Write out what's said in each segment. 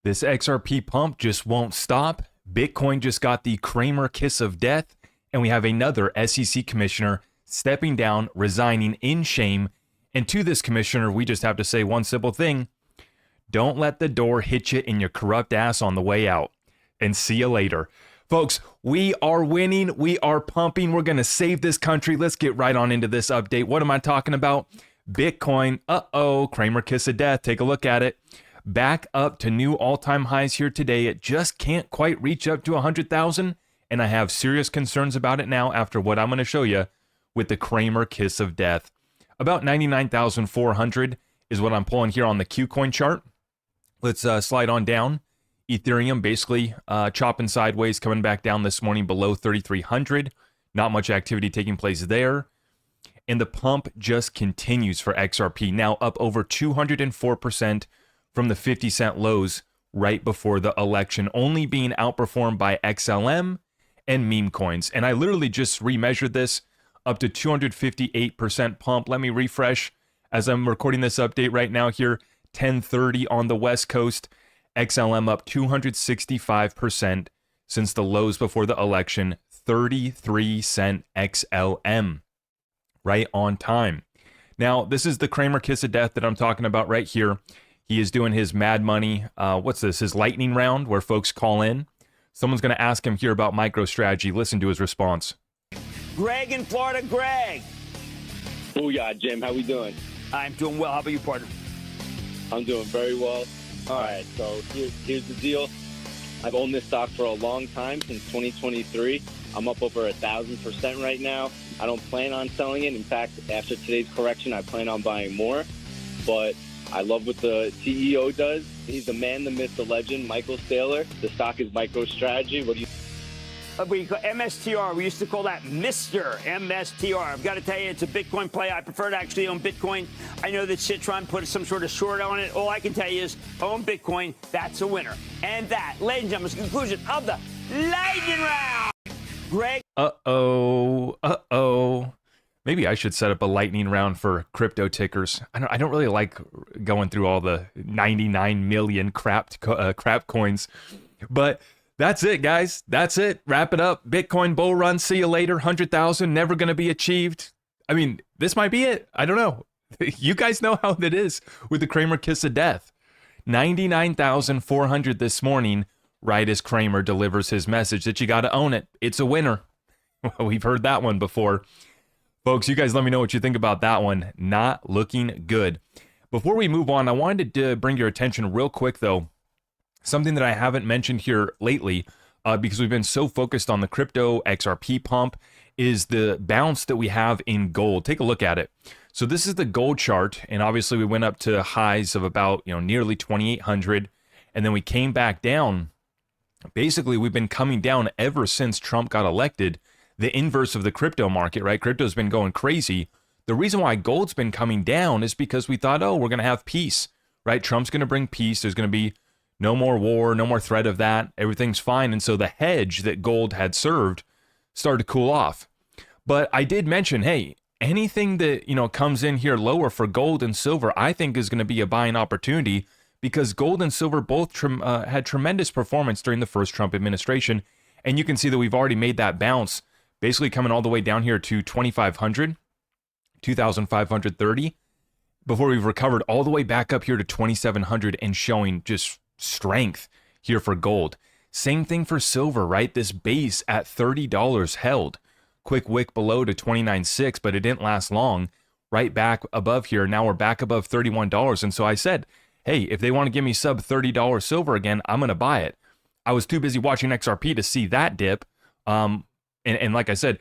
This XRP pump just won't stop. Bitcoin just got the Kramer kiss of death, and we have another SEC commissioner stepping down, resigning in shame. And to this commissioner, we just have to say one simple thing. Don't let the door hit you in your corrupt ass on the way out. And see you later. Folks, we are winning. We are pumping. We're going to save this country. Let's get right on into this update. What am I talking about? Bitcoin. Kramer kiss of death. Take a look at it. Back up to new all-time highs here today. It just can't quite reach up to 100,000. And I have serious concerns about it now after what I'm going to show you with the Kramer kiss of death. About 99,400 is what I'm pulling here on the Qcoin chart. Let's slide on down. Ethereum basically chopping sideways, coming back down this morning below 3,300. Not much activity taking place there. And the pump just continues for XRP, now up over 204% from the 50-cent lows right before the election, only being outperformed by XLM and meme coins. And I literally just remeasured this up to 258% pump. Let me refresh as I'm recording this update right now here. 10:30 on the West Coast. XLM up 265% since the lows before the election. 33-cent XLM. Right on time. Now, this is the Kramer kiss of death that I'm talking about right here. He is doing his Mad Money, what's this, his lightning round where folks call in. Someone's going to ask him here about MicroStrategy. Listen to his response. Greg in Florida. Greg. Booyah, Jim. How we doing? I'm doing well. How about you, partner? I'm doing very well. All right, so here's the deal. I've owned this stock for a long time, since 2023. I'm up over 1,000% right now. I don't plan on selling it. In fact, after today's correction, I plan on buying more. But I love what the CEO does. He's the man, the myth, the legend, Michael Saylor. The stock is MicroStrategy. What do you... We call MSTR. We used to call that Mr. MSTR. I've got to tell you, it's a Bitcoin play. I prefer to actually own Bitcoin. I know that Citron put some sort of short on it. All I can tell you is own Bitcoin. That's a winner. And that, ladies and gentlemen, is the conclusion of the lightning round. Greg. Maybe I should set up a lightning round for crypto tickers. I don't really like going through all the 99 million crap coins, but that's it, guys. That's it. Wrap it up. Bitcoin bull run. See you later. 100,000 never going to be achieved. I mean, this might be it. I don't know. You guys know how it is with the Kramer kiss of death. 99,400 this morning, right as Kramer delivers his message that you got to own it. It's a winner. Well, we've heard that one before. Folks, you guys let me know what you think about that one. Not looking good. Before we move on, I wanted to bring your attention real quick, though. Something that I haven't mentioned here lately, because we've been so focused on the crypto XRP pump, is the bounce that we have in gold. Take a look at it. So this is the gold chart, and obviously we went up to highs of about, nearly 2,800, and then we came back down. Basically, we've been coming down ever since Trump got elected. The inverse of the crypto market, right? Crypto's been going crazy. The reason why gold's been coming down is because we thought, we're going to have peace, right? Trump's going to bring peace. There's going to be no more war, no more threat of that. Everything's fine. And so the hedge that gold had served started to cool off. But I did mention, hey, anything that, comes in here lower for gold and silver, I think is going to be a buying opportunity because gold and silver both had tremendous performance during the first Trump administration. And you can see that we've already made that bounce, basically coming all the way down here to 2,500, 2,530, before we've recovered all the way back up here to 2,700 and showing just strength here for gold. Same thing for silver, right? This base at $30 held. Quick wick below to 29.6, but it didn't last long. Right back above here. Now we're back above $31. And so I said, hey, if they want to give me sub $30 silver again, I'm going to buy it. I was too busy watching XRP to see that dip. And like I said,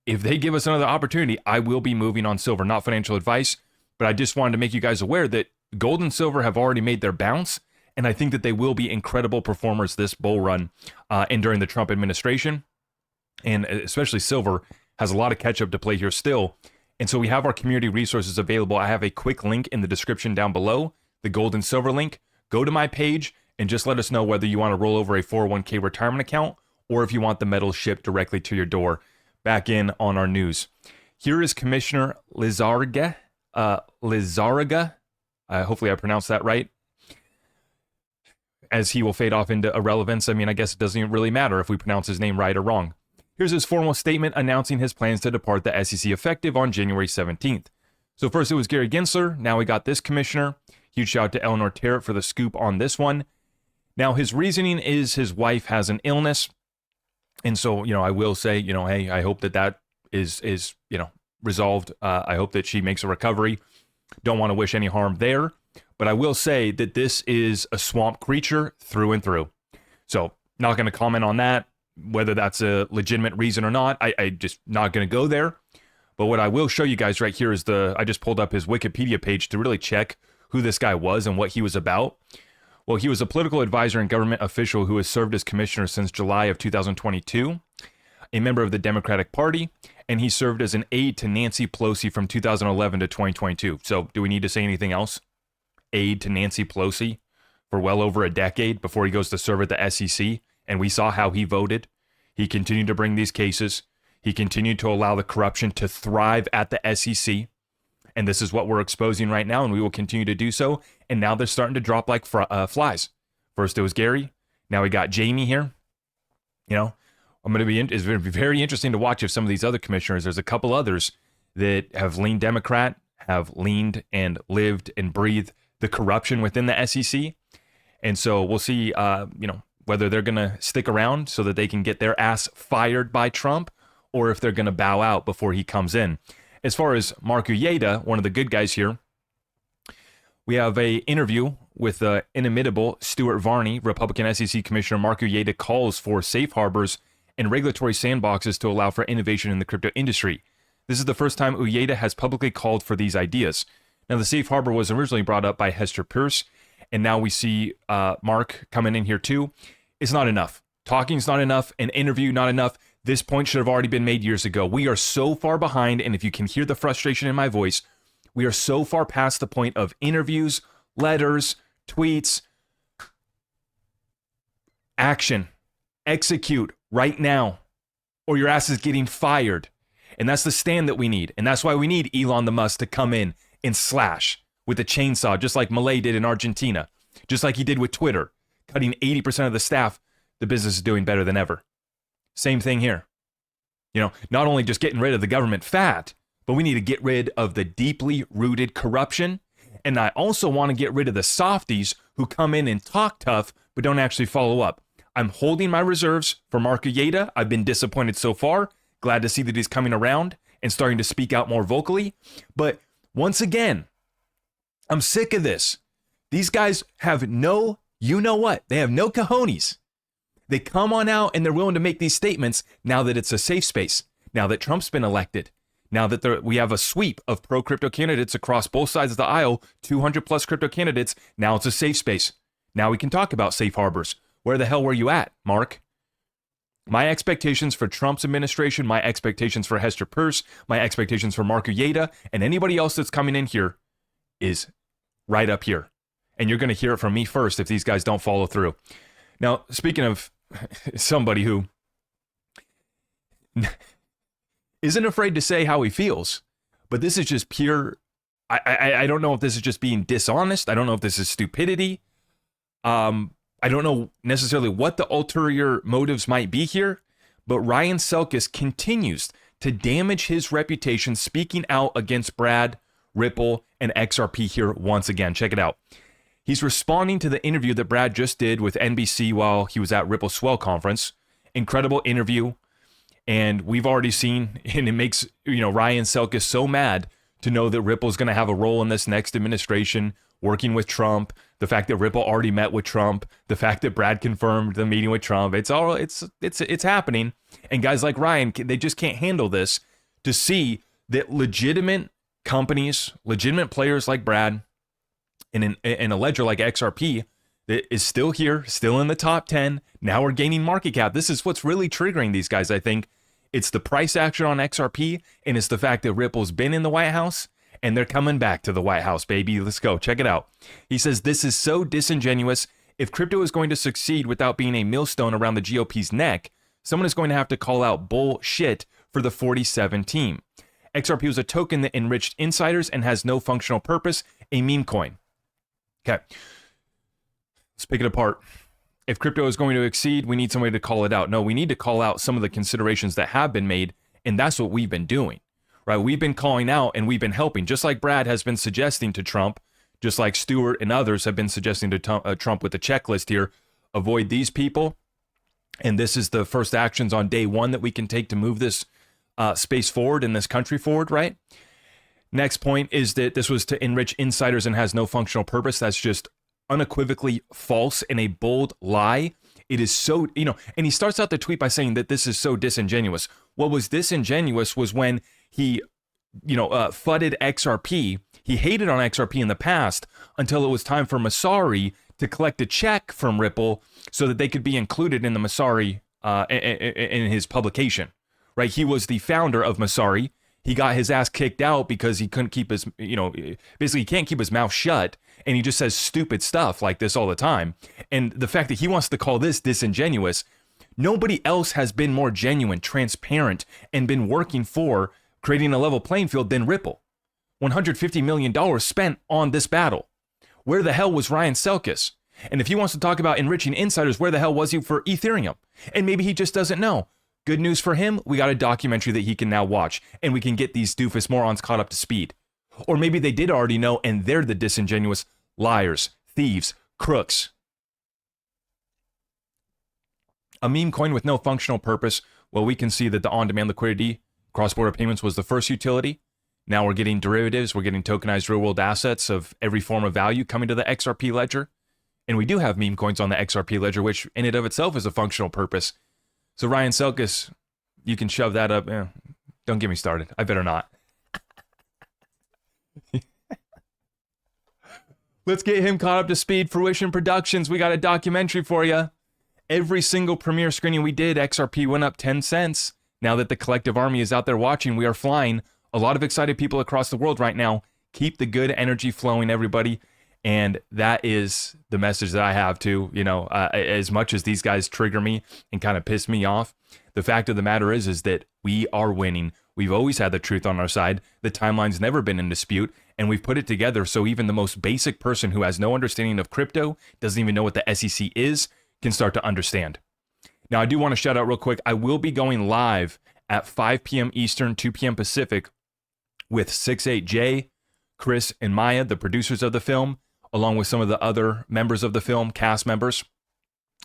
if they give us another opportunity, I will be moving on silver. Not financial advice, but I just wanted to make you guys aware that gold and silver have already made their bounce. And I think that they will be incredible performers this bull run and during the Trump administration. And especially silver has a lot of catch up to play here still. And so we have our community resources available. I have a quick link in the description down below, the gold and silver link. Go to my page and just let us know whether you want to roll over a 401k retirement account or if you want the metals shipped directly to your door. Back in on our news. Here is Commissioner Lizarraga. Hopefully I pronounced that right. as he will fade off into irrelevance. I mean, I guess it doesn't even really matter if we pronounce his name right or wrong. Here's his formal statement announcing his plans to depart the SEC effective on January 17th. So first it was Gary Gensler. Now we got this commissioner. Huge shout out to Eleanor Terrett for the scoop on this one. Now his reasoning is his wife has an illness. And so, I will say, hey, I hope that is resolved. I hope that she makes a recovery. Don't want to wish any harm there. But I will say that this is a swamp creature through and through. So not going to comment on that, whether that's a legitimate reason or not. I just not going to go there. But what I will show you guys right here is I just pulled up his Wikipedia page to really check who this guy was and what he was about. Well, he was a political advisor and government official who has served as commissioner since July of 2022, a member of the Democratic Party, and he served as an aide to Nancy Pelosi from 2011 to 2022. So do we need to say anything else? Aide to Nancy Pelosi for well over a decade before he goes to serve at the SEC, and we saw how he voted. He continued to bring these cases. He continued to allow the corruption to thrive at the SEC. And this is what we're exposing right now, and we will continue to do so. And now they're starting to drop like flies. First it was Gary. Now we got Jamie here. It's going to be very interesting to watch if some of these other commissioners, there's a couple others that have leaned Democrat, have leaned and lived and breathed the corruption within the SEC. And so we'll see, whether they're going to stick around so that they can get their ass fired by Trump, or if they're going to bow out before he comes in. As far as Mark Uyeda, one of the good guys here, we have an interview with inimitable Stuart Varney. Republican SEC Commissioner Mark Uyeda calls for safe harbors and regulatory sandboxes to allow for innovation in the crypto industry. This is the first time Uyeda has publicly called for these ideas. Now, the safe harbor was originally brought up by Hester Peirce, and now we see Mark coming in here too. It's not enough. Talking's not enough. An interview, not enough. This point should have already been made years ago. We are so far behind, and if you can hear the frustration in my voice, we are so far past the point of interviews, letters, tweets, action, execute right now, or your ass is getting fired. And that's the stand that we need. And that's why we need Elon the Musk to come in and slash with a chainsaw, just like Milei did in Argentina, just like he did with Twitter, cutting 80% of the staff. The business is doing better than ever. Same thing here. Not only just getting rid of the government fat, but we need to get rid of the deeply rooted corruption. And I also want to get rid of the softies who come in and talk tough, but don't actually follow up. I'm holding my reserves for Mark Uyeda. I've been disappointed so far. Glad to see that he's coming around and starting to speak out more vocally. But once again, I'm sick of this. These guys have no, they have no cojones. They come on out and they're willing to make these statements now that it's a safe space, now that Trump's been elected, now that we have a sweep of pro-crypto candidates across both sides of the aisle, 200 plus crypto candidates. Now it's a safe space. Now we can talk about safe harbors. Where the hell were you at, Mark? My expectations for Trump's administration, my expectations for Hester Peirce, my expectations for Mark Uyeda, and anybody else that's coming in here is right up here. And you're going to hear it from me first if these guys don't follow through. Now, speaking of somebody who isn't afraid to say how he feels, but this is just pure, I don't know if this is just being dishonest. I don't know if this is stupidity. I don't know necessarily what the ulterior motives might be here, but Ryan Selkis continues to damage his reputation speaking out against Brad, Ripple, and XRP here once again. Check it out. He's responding to the interview that Brad just did with NBC while he was at Ripple Swell Conference. Incredible interview. And we've already seen, and it makes Ryan Selkis so mad to know that Ripple's going to have a role in this next administration, working with Trump. The fact that Ripple already met with Trump, the fact that Brad confirmed the meeting with Trump, it's happening. And guys like Ryan, they just can't handle this. To see that legitimate companies, legitimate players like Brad, and a ledger like XRP that is still here, still in the top 10. Now we're gaining market cap. This is what's really triggering these guys, I think. It's the price action on XRP, and it's the fact that Ripple's been in the White House, and they're coming back to the White House, baby. Let's go. Check it out. He says, this is so disingenuous. If crypto is going to succeed without being a millstone around the GOP's neck, someone is going to have to call out bullshit for the 47 team. XRP was a token that enriched insiders and has no functional purpose, a meme coin. Okay. Let's pick it apart. If crypto is going to exceed, we need somebody to call it out. No, we need to call out some of the considerations that have been made, and that's what we've been doing, right? We've been calling out and we've been helping, just like Brad has been suggesting to Trump, just like Stewart and others have been suggesting to Trump with the checklist here, avoid these people. And this is the first actions on day one that we can take to move this space forward and this country forward, right? Next point is that this was to enrich insiders and has no functional purpose. That's just unequivocally false and a bold lie. It is so, and he starts out the tweet by saying that this is so disingenuous. What was disingenuous was when he, fudded XRP. He hated on XRP in the past until it was time for Masari to collect a check from Ripple so that they could be included in the Masari, in his publication, right? He was the founder of Masari. He got his ass kicked out because he couldn't keep his, basically he can't keep his mouth shut, and he just says stupid stuff like this all the time. And the fact that he wants to call this disingenuous, nobody else has been more genuine, transparent, and been working for creating a level playing field than Ripple. $150 million spent on this battle. Where the hell was Ryan Selkis? And if he wants to talk about enriching insiders, where the hell was he for Ethereum? And maybe he just doesn't know. Good news for him, we got a documentary that he can now watch, and we can get these doofus morons caught up to speed. Or maybe they did already know, and they're the disingenuous liars, thieves, crooks. A meme coin with no functional purpose. Well, we can see that the on-demand liquidity, cross-border payments was the first utility. Now we're getting derivatives, we're getting tokenized real-world assets of every form of value coming to the XRP ledger. And we do have meme coins on the XRP ledger, which in and of itself is a functional purpose. So Ryan Selkis, you can shove that up. Don't get me started. I better not. Let's get him caught up to speed. Fruition Productions, we got a documentary for you. Every single premiere screening we did, XRP went up 10 cents. Now that the collective army is out there watching, we are flying. A lot of excited people across the world right now. Keep the good energy flowing, everybody. And that is the message that I have too. As much as these guys trigger me and kind of piss me off, the fact of the matter is that we are winning. We've always had the truth on our side. The timeline's never been in dispute, and we've put it together so even the most basic person who has no understanding of crypto, doesn't even know what the SEC is, can start to understand. Now, I do want to shout out real quick. I will be going live at 5 p.m. Eastern, 2 p.m. Pacific with 68J, Chris, and Maya, the producers of the film, along with some of the other members of the film, cast members.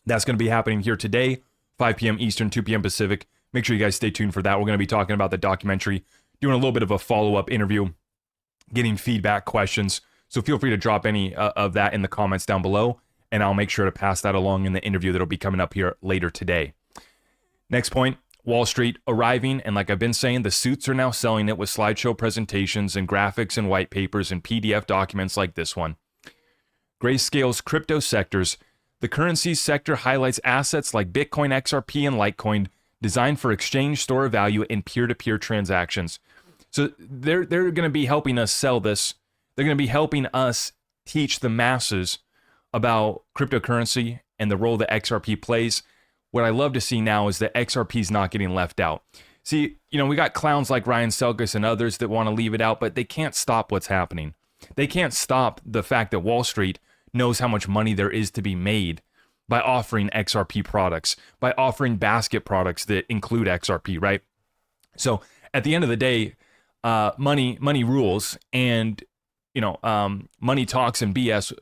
That's going to be happening here today, 5 p.m. Eastern, 2 p.m. Pacific. Make sure you guys stay tuned for that. We're going to be talking about the documentary, doing a little bit of a follow-up interview, getting feedback, questions. So feel free to drop any of that in the comments down below, and I'll make sure to pass that along in the interview that'll be coming up here later today. Next point, Wall Street arriving, and like I've been saying, the suits are now selling it with slideshow presentations and graphics and white papers and PDF documents like this one. Grayscale's crypto sectors. The currencies sector highlights assets like Bitcoin, XRP, and Litecoin designed for exchange, store of value, and peer-to-peer transactions. So they're going to be helping us sell this. They're going to be helping us teach the masses about cryptocurrency and the role that XRP plays. What I love to see now is that XRP is not getting left out. See, we got clowns like Ryan Selkis and others that want to leave it out, but they can't stop what's happening. They can't stop the fact that Wall Street knows how much money there is to be made by offering XRP products, by offering basket products that include XRP, right? So at the end of the day, money rules, and money talks and BS.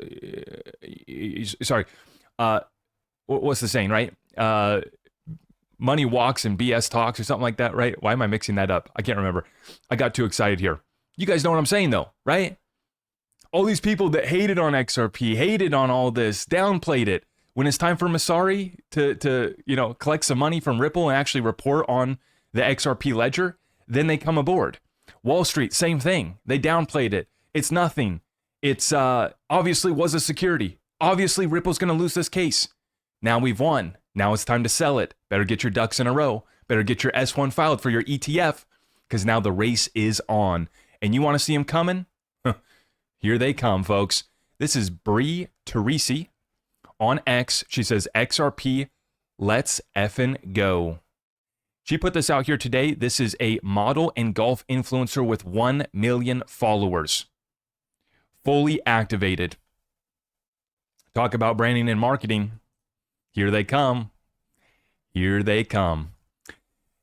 What's the saying, right? Money walks and BS talks, or something like that, right? Why am I mixing that up? I can't remember. I got too excited here. You guys know what I'm saying, though, right? All these people that hated on XRP, hated on all this, downplayed it. When it's time for Masari to collect some money from Ripple and actually report on the XRP ledger, then they come aboard. Wall Street, same thing. They downplayed it. It's nothing. It's obviously was a security. Obviously, Ripple's going to lose this case. Now we've won. Now it's time to sell it. Better get your ducks in a row. Better get your S1 filed for your ETF, because now the race is on. And you want to see them coming? Here they come, folks. This is Bree Teresi on X. She says, XRP, let's effing go. She put this out here today. This is a model and golf influencer with 1 million followers. Fully activated. Talk about branding and marketing. Here they come. Here they come.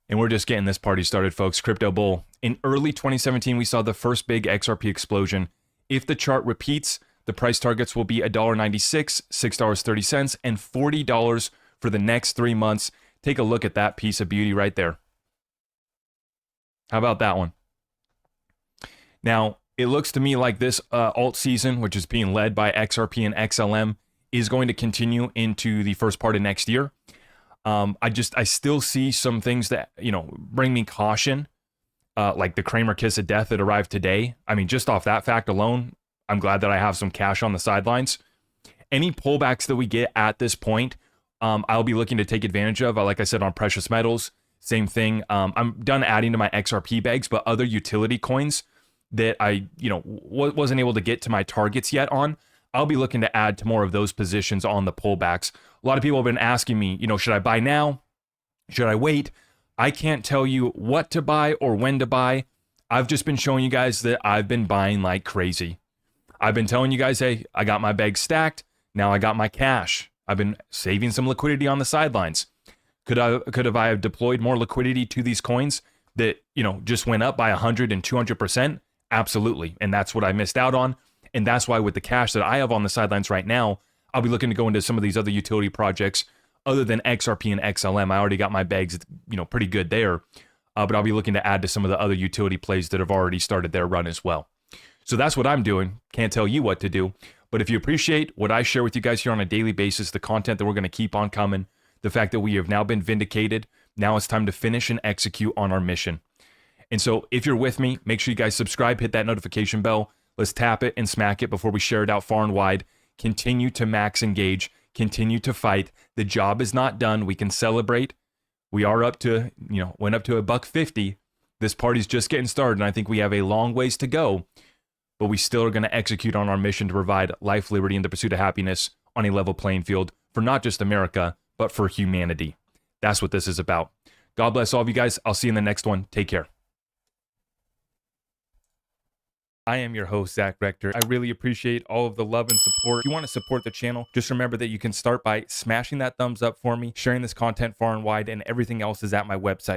And we're just getting this party started, folks. Crypto bull. In early 2017, we saw the first big XRP explosion. If the chart repeats, the price targets will be $1.96, $6.30, and $40 for the next 3 months. Take a look at that piece of beauty right there. How about that one? Now, it looks to me like this alt season, which is being led by XRP and XLM, is going to continue into the first part of next year. I still see some things that, bring me caution, like the Kramer kiss of death that arrived today. I mean, just off that fact alone, I'm glad that I have some cash on the sidelines. Any pullbacks that we get at this point, I'll be looking to take advantage of. Like I said, on precious metals, same thing. I'm done adding to my XRP bags, but other utility coins that I, wasn't able to get to my targets yet on, I'll be looking to add to more of those positions on the pullbacks. A lot of people have been asking me, should I buy now? Should I wait? I can't tell you what to buy or when to buy. I've just been showing you guys that I've been buying like crazy. I've been telling you guys, hey, I got my bag stacked. Now I got my cash. I've been saving some liquidity on the sidelines. Could I have deployed more liquidity to these coins that, just went up by 100 and 200%? Absolutely. And that's what I missed out on. And that's why with the cash that I have on the sidelines right now, I'll be looking to go into some of these other utility projects other than XRP and XLM. I already got my bags, pretty good there. But I'll be looking to add to some of the other utility plays that have already started their run as well. So that's what I'm doing. Can't tell you what to do. But if you appreciate what I share with you guys here on a daily basis, the content that we're going to keep on coming, the fact that we have now been vindicated, now it's time to finish and execute on our mission. And so if you're with me, make sure you guys subscribe, hit that notification bell. Let's tap it and smack it before we share it out far and wide. Continue to max engage. Continue to fight. The job is not done. We can celebrate. We are up to, went up to $1.50. This party's just getting started, and I think we have a long ways to go. But we still are going to execute on our mission to provide life, liberty, and the pursuit of happiness on a level playing field for not just America, but for humanity. That's what this is about. God bless all of you guys. I'll see you in the next one. Take care. I am your host, Zach Rector. I really appreciate all of the love and support. If you want to support the channel, just remember that you can start by smashing that thumbs up for me, sharing this content far and wide, and everything else is at my website.